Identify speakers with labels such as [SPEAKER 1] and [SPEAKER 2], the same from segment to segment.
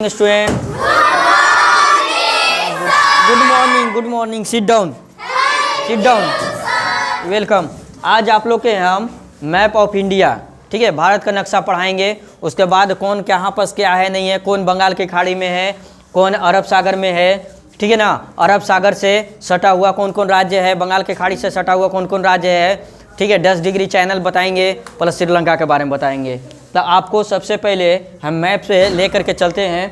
[SPEAKER 1] Student, good morning, sit down, welcome. आज आप लोग के हम मैप ऑफ इंडिया, ठीक है, भारत का नक्शा पढ़ाएंगे। उसके बाद कौन कहाँ पर क्या है नहीं है, कौन बंगाल की खाड़ी में है, कौन अरब सागर में है, ठीक है ना। अरब सागर से सटा हुआ कौन कौन राज्य है, बंगाल की खाड़ी से सटा हुआ कौन कौन राज्य है, ठीक है। 10 डिग्री चैनल बताएंगे, प्लस श्रीलंका के बारे में बताएंगे। तो आपको सबसे पहले हम मैप से लेकर के चलते हैं।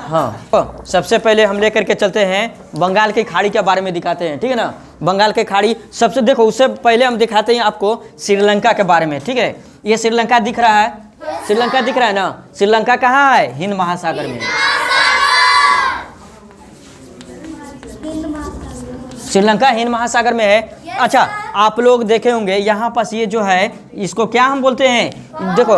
[SPEAKER 1] हाँ, सबसे पहले हम लेकर के चलते हैं बंगाल की खाड़ी के बारे में दिखाते हैं, ठीक है ना। बंगाल की खाड़ी सबसे, देखो उससे पहले हम दिखाते हैं आपको श्रीलंका के बारे में, ठीक है। ये श्रीलंका दिख रहा है, श्रीलंका दिख रहा है ना। श्रीलंका कहाँ है? हिंद महासागर में। श्रीलंका हिंद महासागर में है। अच्छा, आप लोग देखे होंगे यहाँ पास ये जो है, इसको क्या हम बोलते हैं? देखो,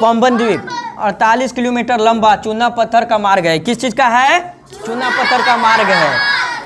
[SPEAKER 1] पंबन द्वीप 48 किलोमीटर लंबा चूना पत्थर का मार्ग है। किस चीज़ का है? चूना पत्थर का मार्ग है,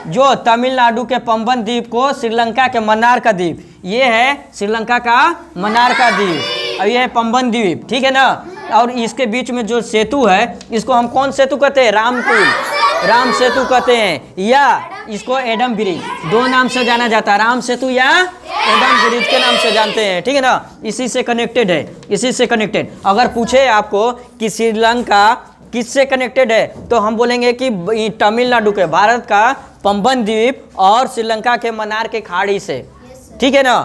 [SPEAKER 1] जो तमिलनाडु के पंबन द्वीप को श्रीलंका के मन्नार का द्वीप, ये है श्रीलंका का मन्नार का द्वीप, और ये है पंबन द्वीप, ठीक है ना। और इसके बीच में जो सेतु है, इसको हम कौन सेतु कहते हैं? राम सेतु कहते हैं, या इसको एडम ब्रिज, दो नाम से जाना जाता है, राम सेतु या एडम ब्रिज के नाम से जानते हैं, ठीक है ना। इसी से कनेक्टेड है, इसी से कनेक्टेड। अगर पूछे आपको कि श्रीलंका किससे कनेक्टेड है, तो हम बोलेंगे कि तमिलनाडु के, भारत का पंबन द्वीप और श्रीलंका के मन्नार के खाड़ी से, ठीक है ना।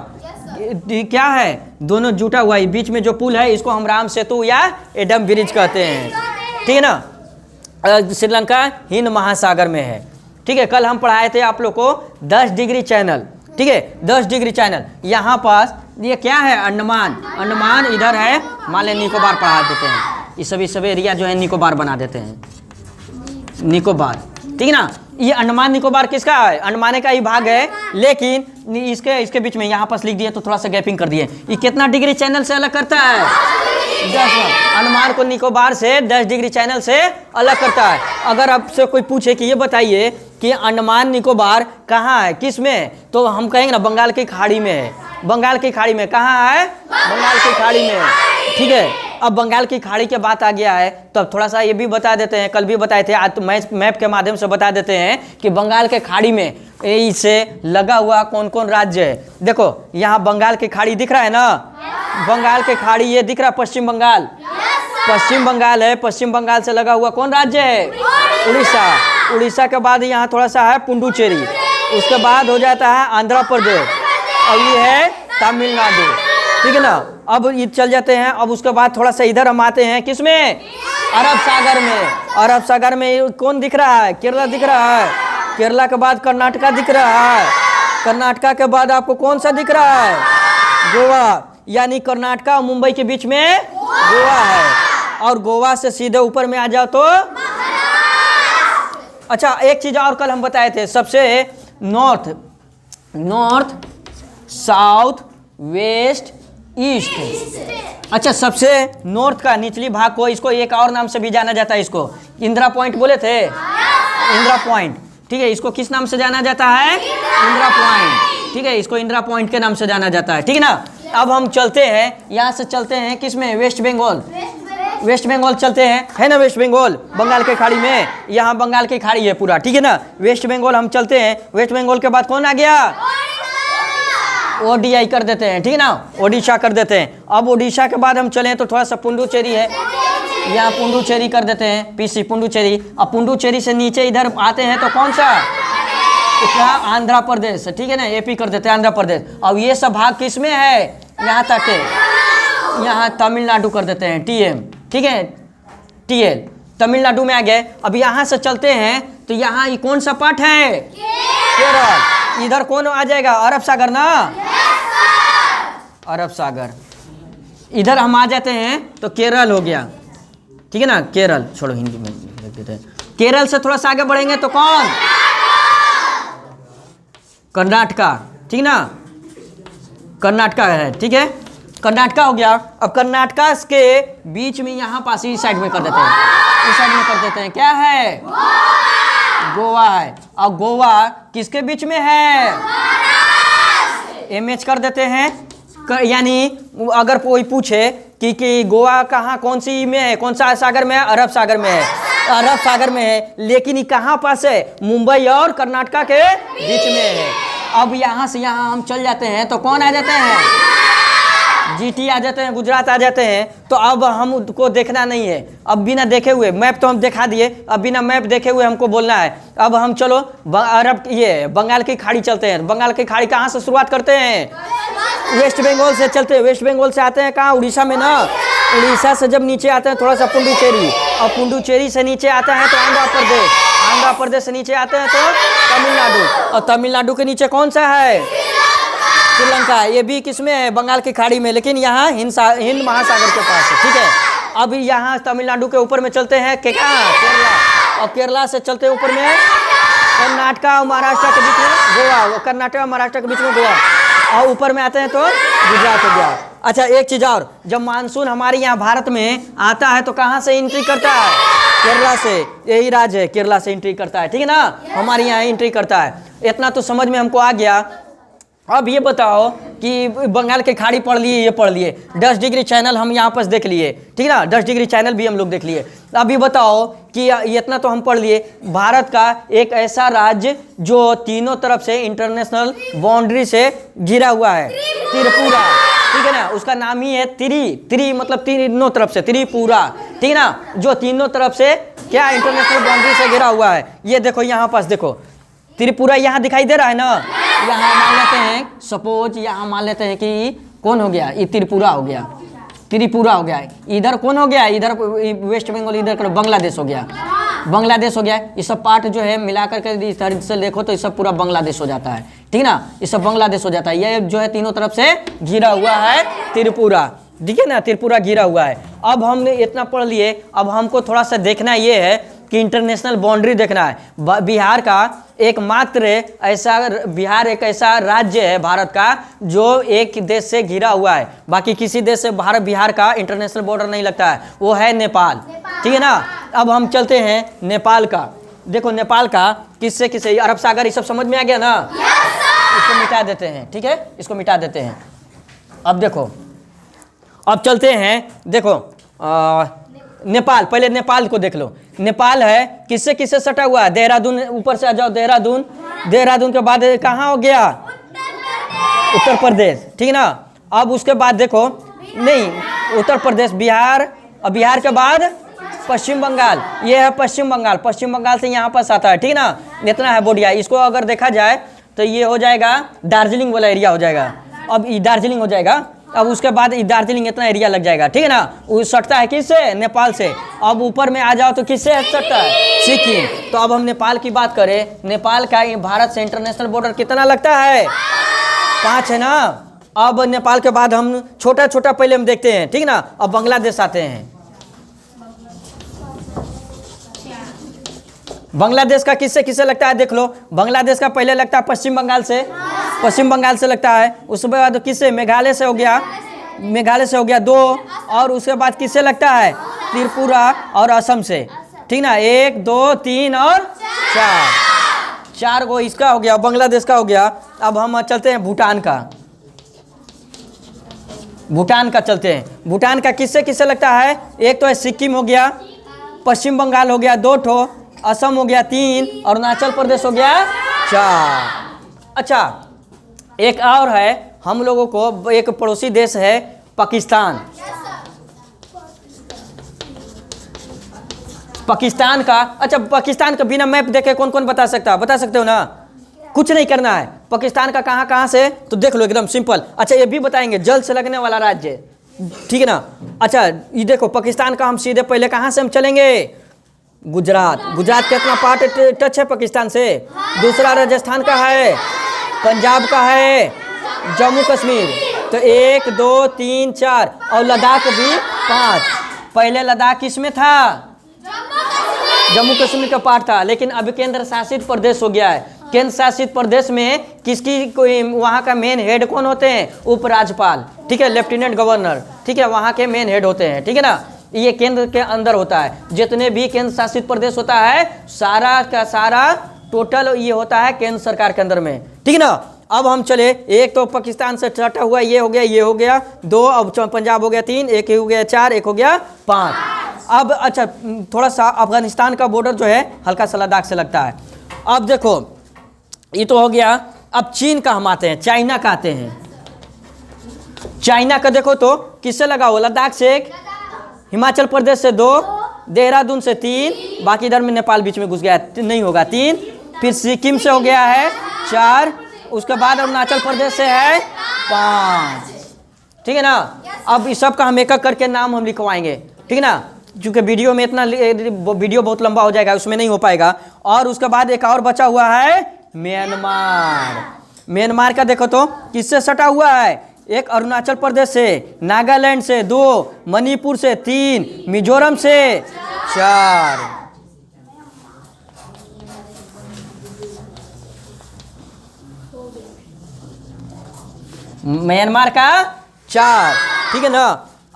[SPEAKER 1] क्या है? दोनों जुटा हुआ है। बीच में जो पुल है, इसको हम राम सेतु या एडम ब्रिज कहते हैं, ठीक है ना। श्रीलंका हिंद महासागर में है, ठीक है। कल हम पढ़ाए थे आप लोग को 10 डिग्री चैनल, ठीक है, 10 डिग्री चैनल। यहाँ पास ये क्या है? अंडमान इधर है, मान लें निकोबार पढ़ा देते हैं। ये सभी एरिया जो है निकोबार बना देते हैं, निकोबार, ठीक है ना। ये अंडमान निकोबार किसका है? अंडमान का ही भाग है, लेकिन इसके बीच में यहाँ पास लिख दिए तो थोड़ा सा गैपिंग कर दिए। ये कितना डिग्री चैनल से अलग करता है? 10। अंडमान को निकोबार से 10 डिग्री चैनल से अलग करता है। अगर आपसे कोई पूछे कि ये बताइए कि अंडमान निकोबार कहाँ है, किस में है, तो हम कहेंगे ना बंगाल की खाड़ी में है। बंगाल की खाड़ी में कहाँ है? बंगाल की खाड़ी में, ठीक है। अब बंगाल की खाड़ी के बात आ गया है, तो अब थोड़ा सा ये भी बता देते हैं, कल भी बताए थे, आज मैप के माध्यम से बता देते हैं कि बंगाल के खाड़ी में इससे लगा हुआ कौन कौन राज्य है। देखो, यहाँ बंगाल की खाड़ी दिख रहा है ना, बंगाल की खाड़ी ये दिख रहा है, पश्चिम बंगाल, पश्चिम बंगाल है। पश्चिम बंगाल से लगा हुआ कौन राज्य है? उड़ीसा। उड़ीसा के बाद यहाँ थोड़ा सा है पुडुचेरी, उसके बाद हो जाता है आंध्र प्रदेश, और ये है तमिलनाडु, ठीक है ना। अब ये चल जाते हैं। अब उसके बाद थोड़ा सा इधर हम आते हैं, किसमें? अरब सागर में। अरब सागर में कौन दिख रहा है? केरला दिख रहा है। केरला के बाद कर्नाटका दिख रहा है। कर्नाटका के बाद आपको कौन सा दिख रहा है? गोवा। यानी कर्नाटका और मुंबई के बीच में गोवा है, और गोवा से सीधे ऊपर में आ जाओ तो। अच्छा, एक चीज और कल हम बताए थे, सबसे नॉर्थ साउथ वेस्ट ईस्ट। अच्छा, सबसे नॉर्थ का निचली भाग को, इसको एक और नाम से भी जाना जाता है, इसको इंदिरा पॉइंट बोले थे, इंदिरा पॉइंट, ठीक है। इसको किस नाम से जाना जाता है? इंदिरा पॉइंट, ठीक है। इसको इंदिरा पॉइंट के नाम से जाना जाता है, ठीक है ना। अब हम चलते हैं, यहाँ से चलते हैं किसमें? वेस्ट बंगाल। वेस्ट बंगाल चलते हैं, है ना। वेस्ट बंगाल बंगाल के खाड़ी में, यहाँ बंगाल की खाड़ी है पूरा, ठीक है ना। वेस्ट बंगाल हम चलते हैं। वेस्ट बंगाल के बाद कौन आ गया? ओडिशा कर देते हैं, ठीक है ना, ओडिशा कर देते हैं। अब ओडिशा के बाद हम चलें तो थोड़ा सा पुडुचेरी है, यहाँ पुडुचेरी कर देते हैं, पीसी पुडुचेरी। अब पुडुचेरी से नीचे इधर आते हैं तो कौन सा? इतना आंध्र प्रदेश, ठीक है ना, एपी कर देते हैं, आंध्र प्रदेश। अब ये सब भाग किस में है? यहाँ तक है, यहाँ तमिलनाडु कर देते हैं, टीएम, ठीक है, टीएल, तमिलनाडु में आ गए। अब यहाँ से चलते हैं तो यहाँ ये कौन सा पार्ट है? केरल। इधर कौन आ जाएगा? अरब सागर ना, अरब सागर। इधर हम आ जाते हैं तो केरल हो गया, ठीक है ना। केरल छोड़ो, हिंदी में लिख देते हैं। केरल से थोड़ा सा आगे बढ़ेंगे तो कौन? कर्नाटका, ठीक ना, कर्नाटका है, ठीक है, कर्नाटका हो गया। अब कर्नाटका के बीच में यहाँ पास इस साइड में कर देते हैं, इस साइड में कर देते हैं, क्या है? गोवा है। और गोवा किसके बीच में है? एमएच कर देते हैं। यानी अगर कोई पूछे कि गोवा कहाँ, कौन सी में है, कौन सा सागर में है? अरब सागर में है। अरब सागर में है, लेकिन ये कहाँ पास है? मुंबई और कर्नाटका के बीच में है। अब यहाँ से यहाँ हम चल जाते हैं तो कौन आ जाते हैं? जीटी आ जाते हैं, गुजरात आ जाते हैं। तो अब हमको देखना नहीं है, अब बिना देखे हुए, मैप तो हम दिखा दिए, अब बिना मैप देखे हुए हमको बोलना है। अब हम चलो अरब ये बंगाल की खाड़ी चलते हैं। बंगाल की खाड़ी कहाँ से शुरुआत करते हैं? वेस्ट बंगाल से चलते हैं। वेस्ट बंगाल से आते हैं कहाँ? उड़ीसा में ना। उड़ीसा से जब नीचे आते हैं थोड़ा सा पुडुचेरी, और पुडुचेरी से नीचे आता है तो आंध्र प्रदेश, आंध्र प्रदेश से नीचे आते हैं तो तमिलनाडु, और तमिलनाडु के नीचे कौन सा है? श्रीलंका। ये भी किसमें है? बंगाल की खाड़ी में, लेकिन यहाँ हिंद महासागर के पास है। ठीक है, अब यहाँ तमिलनाडु के ऊपर में चलते हैं केरला, और केरला से चलते ऊपर में कर्नाटका और महाराष्ट्र के बीच में गोवा, कर्नाटक और महाराष्ट्र के बीच में गोवा, और ऊपर में आते हैं तो गुजरात हो गया। अच्छा, एक चीज़ और, जब मानसून हमारे यहाँ भारत में आता है तो कहाँ से एंट्री करता है? केरला से। यही राज्य है, केरला से एंट्री करता है। ठीक है ना, हमारे यहाँ एंट्री करता है। इतना तो समझ में हमको आ गया। अब ये बताओ कि बंगाल की खाड़ी पढ़ लिए, ये पढ़ लिए, 10 डिग्री चैनल हम यहाँ पर देख लिए, ठीक है ना, 10 डिग्री चैनल भी हम लोग देख लिए। अब ये बताओ कि इतना तो हम पढ़ लिए, भारत का एक ऐसा राज्य जो तीनों तरफ से इंटरनेशनल बाउंड्री से घिरा हुआ है, त्रिपुरा। ठीक है ना, उसका नाम ही है त्रि मतलब तीनों तरफ से, त्रिपुरा। ठीक है ना, जो तीनों तरफ से क्या इंटरनेशनल बाउंड्री से घिरा हुआ है। ये देखो यहाँ पास देखो, त्रिपुरा यहाँ दिखाई दे रहा है ना। यहाँ मान लेते हैं, सपोज यहाँ मान लेते हैं कि कौन हो गया? ये त्रिपुरा हो गया, त्रिपुरा हो गया। इधर कौन हो गया? इधर वेस्ट बंगाल, इधर बांग्लादेश हो गया, बांग्लादेश हो गया। ये सब पार्ट जो है मिला करके इस तरह से देखो तो ये सब पूरा बांग्लादेश हो जाता है। ठीक ना, ये सब बांग्लादेश हो जाता है। ये जो है तीनों तरफ से घिरा हुआ है त्रिपुरा। ठीक है ना, त्रिपुरा घिरा हुआ है। अब हमने इतना पढ़ लिए, अब हमको थोड़ा सा देखना ये है कि इंटरनेशनल बाउंड्री देखना है। बिहार का एकमात्र ऐसा, बिहार एक ऐसा राज्य है भारत का जो एक देश से घिरा हुआ है, बाकी किसी देश से बिहार का इंटरनेशनल बॉर्डर नहीं लगता है, वो है नेपाल। ठीक है ना, अब हम चलते हैं नेपाल का। देखो नेपाल का किससे किससे, अरब सागर, ये सब समझ में आ गया ना। इसको मिटा देते हैं, ठीक है, इसको मिटा देते हैं। अब देखो, अब चलते हैं, देखो नेपाल, पहले नेपाल को देख लो। नेपाल है किससे किससे सटा हुआ है? देहरादून, ऊपर से आ जाओ देहरादून, देहरादून के बाद कहाँ हो गया? उत्तर प्रदेश। ठीक है ना, अब उसके बाद देखो, नहीं उत्तर प्रदेश, बिहार, और बिहार के बाद पश्चिम बंगाल। ये है पश्चिम बंगाल, पश्चिम बंगाल से यहाँ पास आता है। ठीक है ना, इतना है बोडिया। इसको अगर देखा जाए तो ये हो जाएगा दार्जिलिंग वाला एरिया हो जाएगा। अब ये दार्जिलिंग हो जाएगा, अब उसके बाद दार्जिलिंग इतना एरिया लग जाएगा। ठीक है ना, वो सटता है किससे? नेपाल से। अब ऊपर में आ जाओ तो किससे सटता है? सिक्किम। तो अब हम नेपाल की बात करें, नेपाल का भारत से इंटरनेशनल बॉर्डर कितना लगता है? 5 है ना। अब नेपाल के बाद हम छोटा छोटा पहले हम देखते हैं, ठीक है ना। अब बांग्लादेश आते हैं। बांग्लादेश का किससे किससे लगता है देख लो। बांग्लादेश का पहले लगता है पश्चिम बंगाल से, पश्चिम बंगाल से लगता है। उसके बाद किससे? मेघालय से हो गया, मेघालय से हो गया 2, और उसके बाद किससे लगता है? त्रिपुरा और असम से। ठीक ना, 1 2 3 और 4 गो इसका हो गया, बांग्लादेश का हो गया। अब हम चलते हैं भूटान का, भूटान का चलते हैं। भूटान का किससे किससे लगता है? एक तो है सिक्किम हो गया, पश्चिम बंगाल हो गया 2 ठो, असम हो गया 3, और अरुणाचल प्रदेश हो गया 4। अच्छा, एक और है हम लोगों को, एक पड़ोसी देश है पाकिस्तान। पाकिस्तान का, अच्छा पाकिस्तान का बिना मैप देखे कौन कौन बता सकता है? बता सकते हो ना, कुछ नहीं करना है। पाकिस्तान का कहाँ कहाँ से तो देख लो, एकदम सिंपल। अच्छा ये भी बताएंगे, जल से लगने वाला राज्य, ठीक है ना। अच्छा ये देखो, पाकिस्तान का हम सीधे पहले कहाँ से हम चलेंगे? गुजरात। गुजरात कितना पार्ट टच है पाकिस्तान से? दूसरा राजस्थान का है, पंजाब का है, जम्मू कश्मीर। तो 1 2 3 4, और लद्दाख भी 5। पहले लद्दाख किसमें था? जम्मू कश्मीर का पार्ट था, लेकिन अब केंद्र शासित प्रदेश हो गया है। केंद्र शासित प्रदेश में किसकी कोई वहाँ का मेन हेड कौन होते हैं? उपराज्यपाल, ठीक है, लेफ्टिनेंट गवर्नर, ठीक है, वहाँ के मेन हेड होते हैं। ठीक है ना, ये केंद्र के अंदर होता है। जितने भी केंद्र शासित प्रदेश होता है सारा का सारा टोटल ये होता है केंद्र सरकार के अंदर में, ठीक है ना। अब हम चले, एक तो पाकिस्तान से सटा हुआ ये हो गया, ये हो गया 2, अब पंजाब हो गया 3, एक हो गया 4, एक हो गया 5। अब अच्छा, थोड़ा सा अफगानिस्तान का बॉर्डर जो है हल्का सा लद्दाख से लगता है। अब देखो ये तो हो गया। अब चीन का हम आते हैं, चाइना का आते हैं। चाइना का देखो तो किससे लगा हुआ, लद्दाख से 1, हिमाचल प्रदेश से 2, देहरादून से 3, बाकी इधर में नेपाल बीच में घुस गया नहीं होगा 3, फिर सिक्किम से हो गया है 4, उसके बाद अरुणाचल प्रदेश से है 5। ठीक है ना। अब इस सब का हम एक एक करके नाम हम लिखवाएंगे, ठीक है ना, क्योंकि वीडियो में इतना वीडियो बहुत लंबा हो जाएगा, उसमें नहीं हो पाएगा। और उसके बाद एक और बचा हुआ है म्यांमार। म्यांमार का देखो तो किससे सटा हुआ है, 1 अरुणाचल प्रदेश से, नागालैंड से 2, मणिपुर से 3, मिजोरम से 4। म्यांमार का 4, ठीक है ना।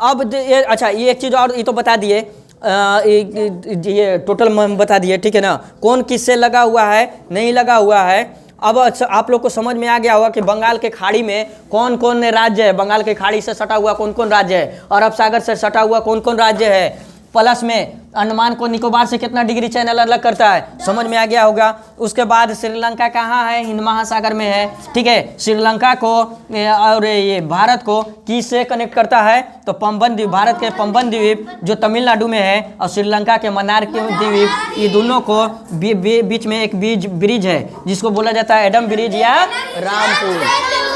[SPEAKER 1] अब अच्छा ये एक चीज़ और, ये तो बता दिए, ये टोटल बता दिए, ठीक है ना, कौन किससे लगा हुआ है नहीं लगा हुआ है। अब अच्छा आप लोग को समझ में आ गया होगा कि बंगाल के खाड़ी में कौन कौन राज्य है, बंगाल के खाड़ी से सटा हुआ कौन कौन राज्य है, अरब सागर से सटा हुआ कौन कौन राज्य है, प्लस में अंडमान को निकोबार से कितना डिग्री चैनल अलग करता है, समझ में आ गया होगा। उसके बाद श्रीलंका कहाँ है, हिंद महासागर में है, ठीक है। श्रीलंका को और ये भारत को किससे कनेक्ट करता है, तो पंबन द्वीप, भारत के पंबन द्वीप जो तमिलनाडु में है और श्रीलंका के मन्नार के द्वीप, ये दोनों को बीच में एक ब्रिज है जिसको बोला जाता है एडम ब्रिज या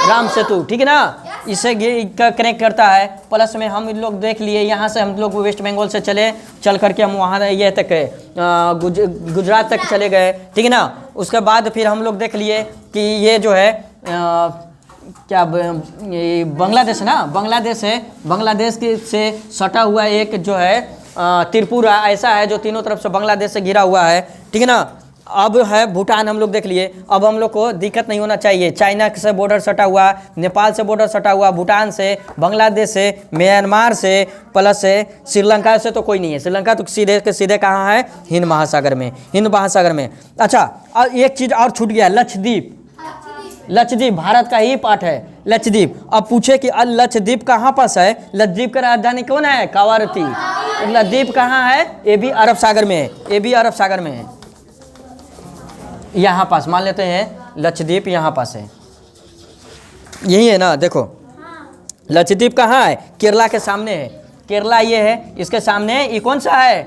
[SPEAKER 1] राम सेतु, ठीक है ना, इसे कनेक्ट करता है। प्लस में हम लोग देख लिए, यहाँ से हम लोग वेस्ट बंगाल से चल करके हम वहाँ ये तक गुजरात तक चले गए, ठीक है ना। उसके बाद फिर हम लोग देख लिए कि ये जो है क्या ये बांग्लादेश है ना, बांग्लादेश है, बांग्लादेश के से सटा हुआ एक जो है त्रिपुरा ऐसा है जो तीनों तरफ से बांग्लादेश से घिरा हुआ है, ठीक है ना। अब है भूटान हम लोग देख लिए। अब हम लोग को दिक्कत नहीं होना चाहिए, चाइना से बॉर्डर सटा हुआ, नेपाल से बॉर्डर सटा हुआ, भूटान से, बांग्लादेश से, म्यांमार से, प्लस से श्रीलंका से तो कोई नहीं है। श्रीलंका तो सीधे के सीधे कहाँ है, हिंद महासागर में, हिंद महासागर में। अच्छा अब एक चीज़ और छूट गया, लक्षद्वीप। लक्षद्वीप भारत का ही पार्ट है, लक्षद्वीप। अब पूछे कि लक्षद्वीप कहाँ पास है, लक्षद्वीप का राजधानी कौन है, कावारती। लक्षद्वीप कहाँ है, ये भी अरब सागर में है, ये भी अरब सागर में है, यहाँ पास मान लेते हैं लक्षद्वीप यहाँ पास है, यही है ना। देखो लक्षद्वीप कहाँ है, केरला के सामने है, केरला ये है, इसके सामने ये कौन सा है,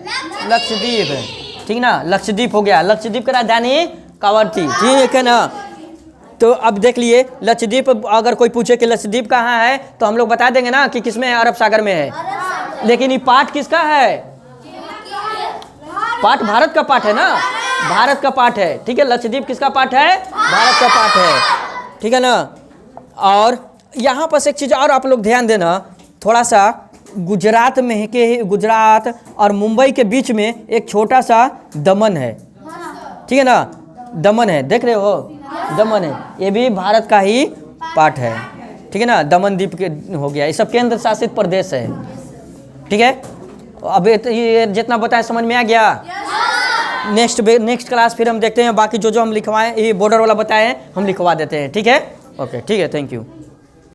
[SPEAKER 1] लक्षद्वीप है, ठीक ना। लक्षद्वीप हो गया, लक्षद्वीप का राजधानी कावरती, ठीक है ना। तो अब देख लिए लक्षद्वीप, अगर कोई पूछे कि लक्षद्वीप कहाँ है तो हम लोग बता देंगे ना कि किसमें है, अरब सागर में है। लेकिन ये पार्ट किसका है, पार्ट भारत का पार्ट है ना, भारत का पार्ट है, ठीक है। लक्षद्वीप किसका पार्ट है, भारत का पार्ट है, ठीक है ना। और यहाँ पर एक चीज़ और आप लोग ध्यान देना, थोड़ा सा गुजरात में के, गुजरात और मुंबई के बीच में एक छोटा सा दमन है, ठीक है ना, दमन है, देख रहे हो, दमन है, ये भी भारत का ही पार्ट है, ठीक है ना। दमन द्वीप के हो गया, ये सब केंद्र शासित प्रदेश है, ठीक है। अब ये जितना बताया समझ में आ गया। नेक्स्ट क्लास फिर हम देखते हैं बाकी जो हम लिखवाएं, ये बॉर्डर वाला बताएं हम लिखवा देते हैं, ठीक है। ओके ठीक है, थैंक यू।